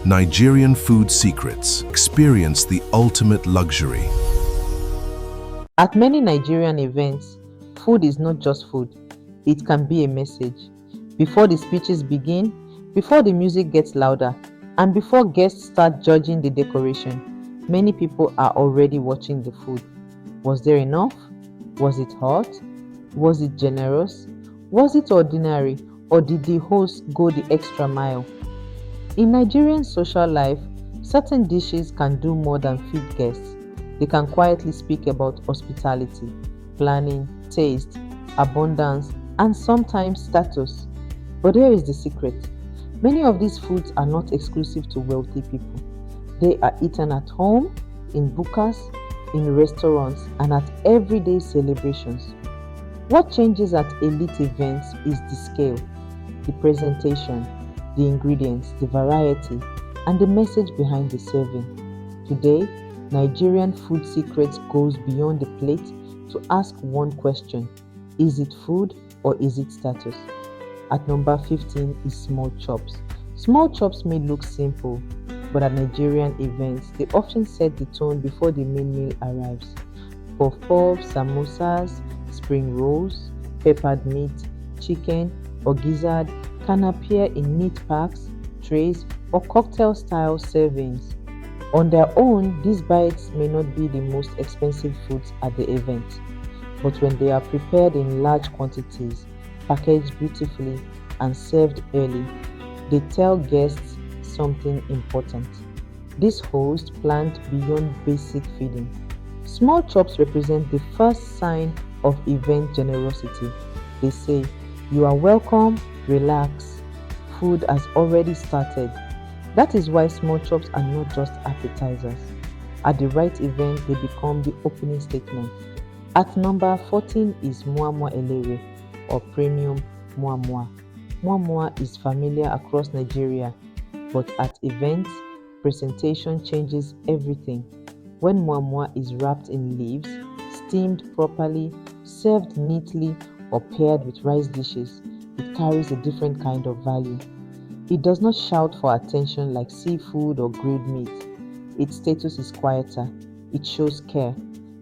Nigerian Food Secrets. Experience the ultimate luxury. At many Nigerian events, food is not just food, it can be a message. Before the speeches begin, before the music gets louder, and before guests start judging the decoration, many people are already watching the food. Was there enough? Was it hot? Was it generous? Was it ordinary? Or did the host go the extra mile? In Nigerian social life, certain dishes can do more than feed guests. They can quietly speak about hospitality, planning, taste, abundance, and sometimes status. But here is the secret. Many of these foods are not exclusive to wealthy people. They are eaten at home, in bukas, in restaurants, and at everyday celebrations. What changes at elite events is the scale, the presentation, the ingredients, the variety, and the message behind the serving. Today, Nigerian Food Secrets goes beyond the plate to ask one question: is it food or is it status? At number 15 is small chops. Small chops may look simple, but at Nigerian events, they often set the tone before the main meal arrives. Puff-puffs, samosas, spring rolls, peppered meat, chicken, or gizzard can appear in neat packs, trays, or cocktail-style servings. On their own, these bites may not be the most expensive foods at the event, but when they are prepared in large quantities, packaged beautifully, and served early, they tell guests something important. This host planned beyond basic feeding. Small chops represent the first sign of event generosity. They say, "You are welcome, relax. Food has already started." That is why small chops are not just appetizers. At the right event, they become the opening statement. At number 14 is muamua elere, or premium muamua. Muamua is familiar across Nigeria, but at events, presentation changes everything. When muamua is wrapped in leaves, steamed properly, served neatly, or paired with rice dishes, it carries a different kind of value. It does not shout for attention like seafood or grilled meat. Its status is quieter. It shows care.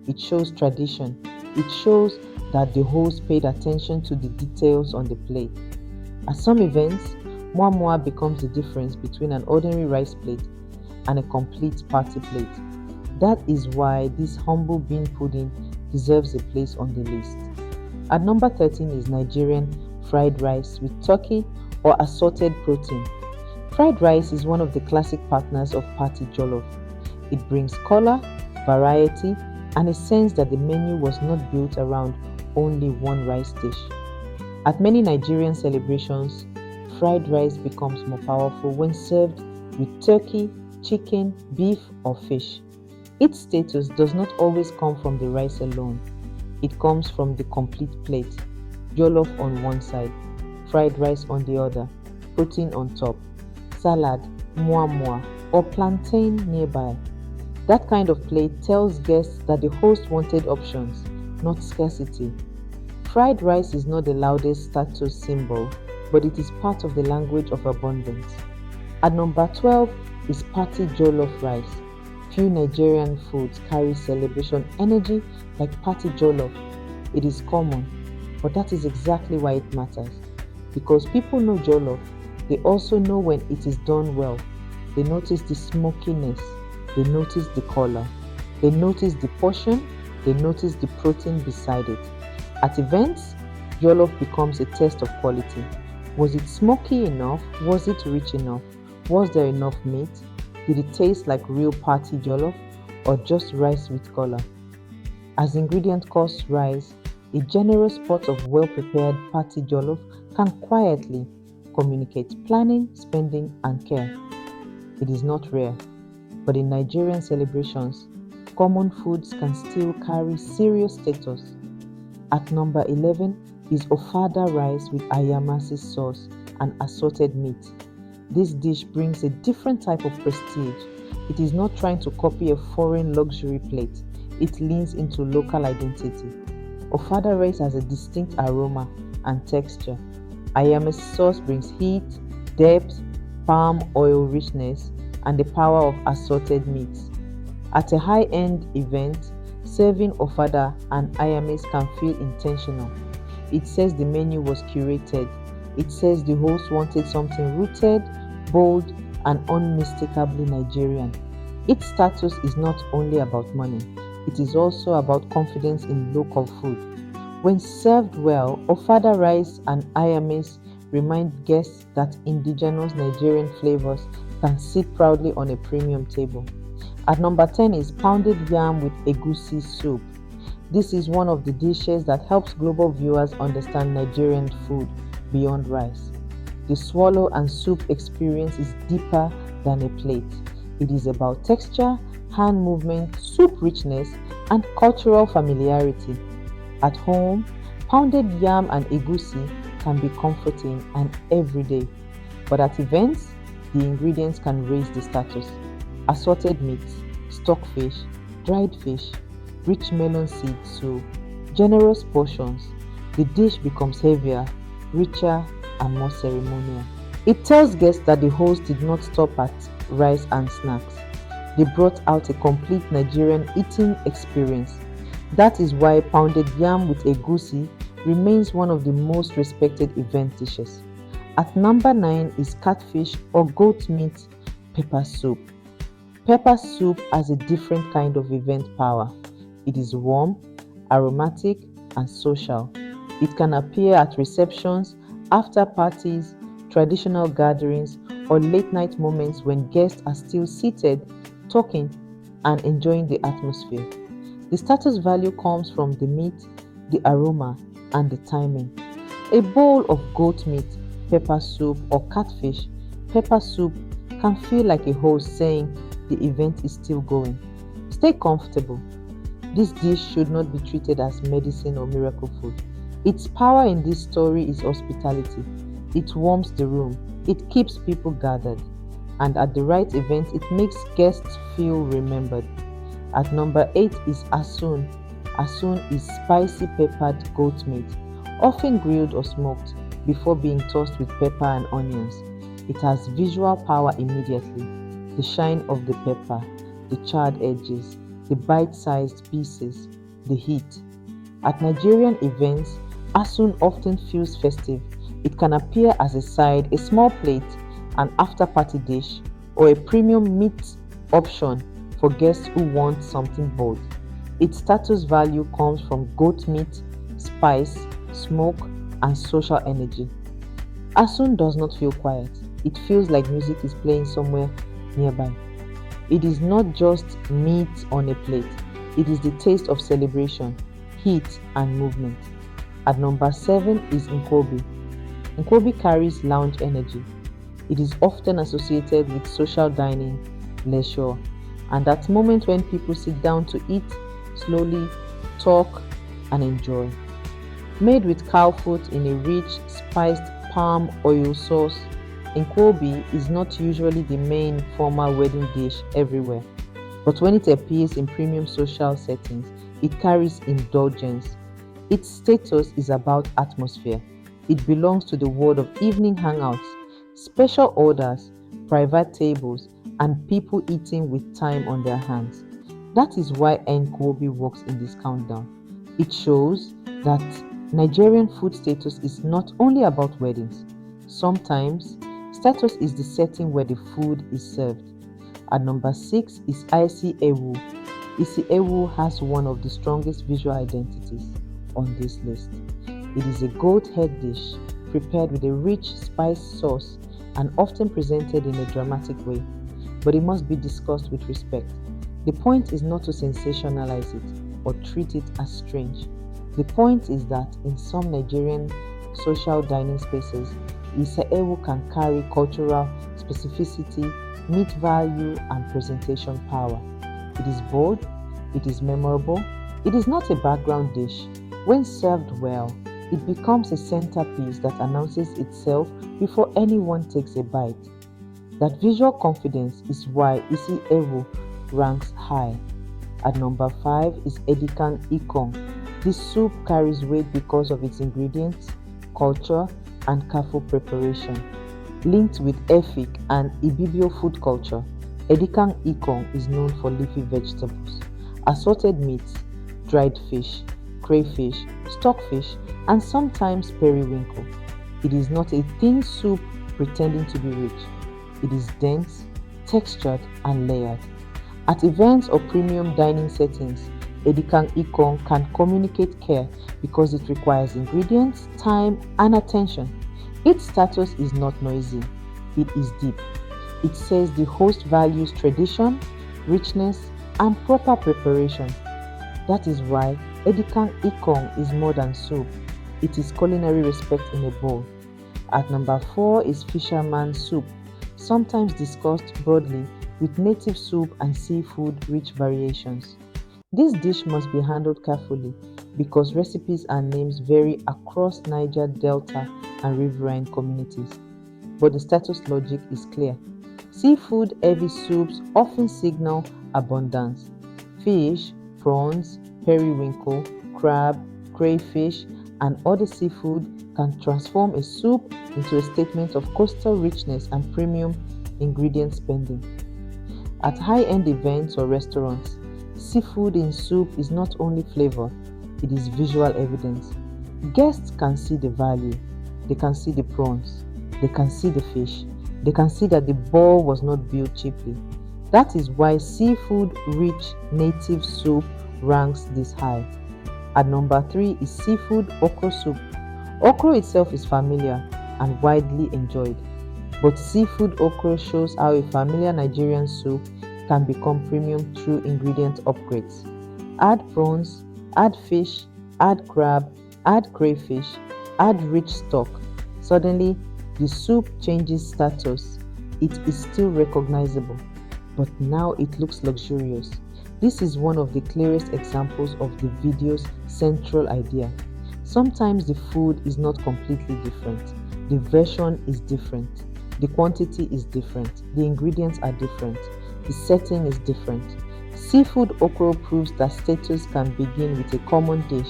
It shows tradition. It shows that the host paid attention to the details on the plate. At some events, muamua becomes the difference between an ordinary rice plate and a complete party plate. That is why this humble bean pudding deserves a place on the list. At number 13 is Nigerian fried rice with turkey or assorted protein. Fried rice is one of the classic partners of party jollof. It brings color, variety, and a sense that the menu was not built around only one rice dish. At many Nigerian celebrations, fried rice becomes more powerful when served with turkey, chicken, beef, or fish. Its status does not always come from the rice alone. It comes from the complete plate. Jollof on one side, fried rice on the other, protein on top, salad, muamua, or plantain nearby. That kind of plate tells guests that the host wanted options, not scarcity. Fried rice is not the loudest status symbol, but it is part of the language of abundance. At number 12 is party jollof rice. Few Nigerian foods carry celebration energy like party jollof. It is common, but that is exactly why it matters. Because people know jollof, they also know when it is done well. They notice the smokiness, they notice the color, they notice the portion, they notice the protein beside it. At events, jollof becomes a test of quality. Was it smoky enough? Was it rich enough? Was there enough meat? Did it taste like real party jollof or just rice with color? As ingredient costs rise, a generous pot of well-prepared party jollof can quietly communicate planning, spending, and care. It is not rare, but in Nigerian celebrations, common foods can still carry serious status. At number 11 is Ofada rice with ayamase sauce and assorted meat. This dish brings a different type of prestige. It is not trying to copy a foreign luxury plate. It leans into local identity. Ofada rice has a distinct aroma and texture. Ayamase sauce brings heat, depth, palm oil richness, and the power of assorted meats. At a high-end event, serving ofada and ayamase can feel intentional. It says the menu was curated. It says the host wanted something rooted, bold, and unmistakably Nigerian. Its status is not only about money, it is also about confidence in local food. When served well, ofada rice and ayamase remind guests that indigenous Nigerian flavors can sit proudly on a premium table. At number 10 is pounded yam with egusi soup. This is one of the dishes that helps global viewers understand Nigerian food beyond rice. The swallow and soup experience is deeper than a plate. It is about texture, hand movement, soup richness, and cultural familiarity. At home, pounded yam and egusi can be comforting and everyday. But at events, the ingredients can raise the status. Assorted meats, stockfish, dried fish, rich melon seed soup, generous portions. The dish becomes heavier, richer, and more ceremonial. It tells guests that the host did not stop at rice and snacks. They brought out a complete Nigerian eating experience. That is why pounded yam with egusi remains one of the most respected event dishes. At number 9 is catfish or goat meat pepper soup. Pepper soup has a different kind of event power. It is warm, aromatic, and social. It can appear at receptions, after parties, traditional gatherings, or late night moments when guests are still seated, talking, and enjoying the atmosphere. The status value comes from the meat, the aroma, and the timing. A bowl of goat meat, pepper soup, or catfish, pepper soup can feel like a host saying the event is still going. Stay comfortable. This dish should not be treated as medicine or miracle food. Its power in this story is hospitality. It warms the room, it keeps people gathered, and at the right event, it makes guests feel remembered. At number 8 is asun. Asun is spicy peppered goat meat, often grilled or smoked before being tossed with pepper and onions. It has visual power immediately. The shine of the pepper, the charred edges, the bite-sized pieces, the heat. At Nigerian events, asun often feels festive. It can appear as a side, a small plate, an after-party dish, or a premium meat option for guests who want something bold. Its status value comes from goat meat, spice, smoke, and social energy. Asun does not feel quiet. It feels like music is playing somewhere nearby. It is not just meat on a plate. It is the taste of celebration, heat, and movement. At number 7 is nkwobi. Nkwobi carries lounge energy. It is often associated with social dining, leisure, and that moment when people sit down to eat slowly, talk, and enjoy. Made with cow foot in a rich, spiced palm oil sauce, nkwobi is not usually the main formal wedding dish everywhere, but when it appears in premium social settings, it carries indulgence. Its status is about atmosphere. It belongs to the world of evening hangouts, special orders, private tables, and people eating with time on their hands. That is why nkwobi works in this countdown. It shows that Nigerian food status is not only about weddings. Sometimes, status is the setting where the food is served. At number 6 is isi ewu. Isi ewu has one of the strongest visual identities on this list. It is a goat head dish prepared with a rich spice sauce and often presented in a dramatic way, but it must be discussed with respect. The point is not to sensationalize it or treat it as strange. The point is that in some Nigerian social dining spaces, isi ewu can carry cultural specificity, meat value, and presentation power. It is bold, it is memorable, it is not a background dish. When served well, it becomes a centerpiece that announces itself before anyone takes a bite. That visual confidence is why isi ewu ranks high. At number 5 is Edikang Ikong. This soup carries weight because of its ingredients, culture, and careful preparation. Linked with Efik and Ibibio food culture, Edikang Ikong is known for leafy vegetables, assorted meats, dried fish, crayfish, stockfish, and sometimes periwinkle. It is not a thin soup pretending to be rich. It is dense, textured, and layered. At events or premium dining settings, Edikang Ikong can communicate care because it requires ingredients, time, and attention. Its status is not noisy, it is deep. It says the host values tradition, richness, and proper preparation. That is why Edikang Ikong is more than soup. It is culinary respect in a bowl. At number 4 is fisherman soup, sometimes discussed broadly with native soup and seafood rich variations. This dish must be handled carefully because recipes and names vary across Niger Delta and riverine communities. But the status logic is clear. Seafood heavy soups often signal abundance. Fish, prawns, periwinkle, crab, crayfish, and other seafood can transform a soup into a statement of coastal richness and premium ingredient spending. At high-end events or restaurants, seafood in soup is not only flavor, it is visual evidence. Guests can see the value, they can see the prawns, they can see the fish, they can see that the bowl was not built cheaply. That is why seafood-rich native soup ranks this high. At number 3 is seafood okro soup. Okro itself is familiar and widely enjoyed, but seafood okro shows how a familiar Nigerian soup can become premium through ingredient upgrades. Add prawns, add fish, add crab, add crayfish, add rich stock. Suddenly, the soup changes status. It is still recognizable, but now it looks luxurious. This is one of the clearest examples of the video's central idea. Sometimes the food is not completely different. The version is different. The quantity is different. The ingredients are different. The setting is different. Seafood okra proves that status can begin with a common dish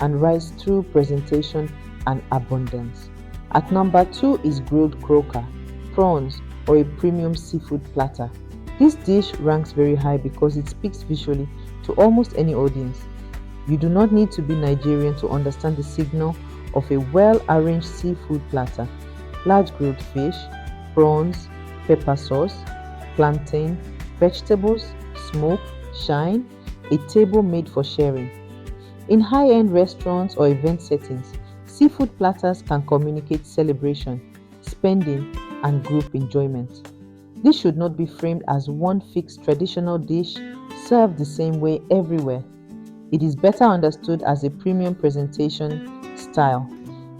and rise through presentation and abundance. At number 2 is grilled croaker, prawns, or a premium seafood platter. This dish ranks very high because it speaks visually to almost any audience. You do not need to be Nigerian to understand the signal of a well-arranged seafood platter. Large grilled fish, prawns, pepper sauce, plantain, vegetables, smoke, shine, a table made for sharing. In high-end restaurants or event settings, seafood platters can communicate celebration, spending, and group enjoyment. This should not be framed as one fixed traditional dish served the same way everywhere. It is better understood as a premium presentation style.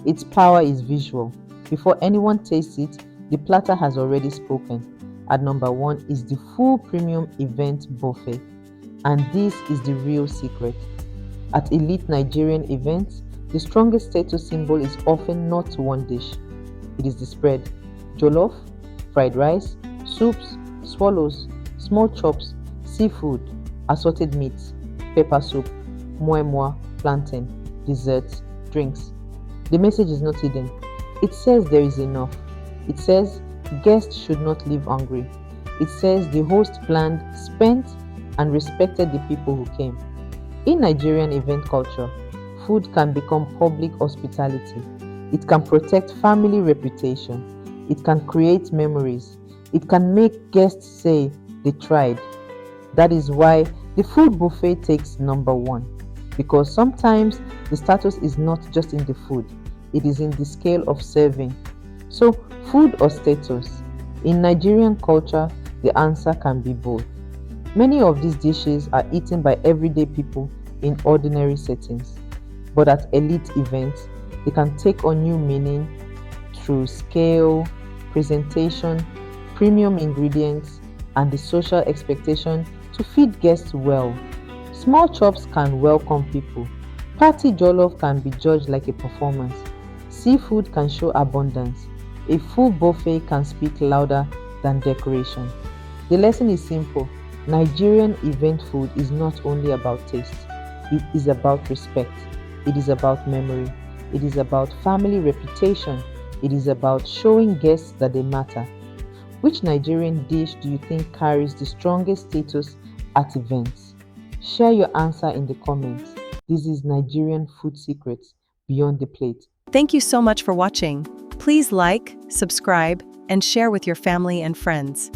Its power is visual. Before anyone tastes it, the platter has already spoken. At number 1 is the full premium event buffet, and this is the real secret. At elite Nigerian events, the strongest status symbol is often not one dish. It is the spread: jollof, fried rice, soups, swallows, small chops, seafood, assorted meats, pepper soup, moi, plantain, desserts, drinks. The message is not hidden. It says there is enough. It says guests should not leave hungry. It says the host planned, spent, and respected the people who came. In Nigerian event culture, food can become public hospitality. It can protect family reputation. It can create memories. It can make guests say they tried. That is why the food buffet takes number 1. Because sometimes the status is not just in the food, it is in the scale of serving. So, food or status? In Nigerian culture, the answer can be both. Many of these dishes are eaten by everyday people in ordinary settings, but at elite events, they can take on new meaning through scale, presentation, premium ingredients, and the social expectation to feed guests well. Small chops can welcome people. Party jollof can be judged like a performance. Seafood can show abundance. A full buffet can speak louder than decoration. The lesson is simple. Nigerian event food is not only about taste. It is about respect. It is about memory. It is about family reputation. It is about showing guests that they matter. Which Nigerian dish do you think carries the strongest status at events? Share your answer in the comments. This is Nigerian Food Secrets Beyond the Plate. Thank you so much for watching. Please like, subscribe, and share with your family and friends.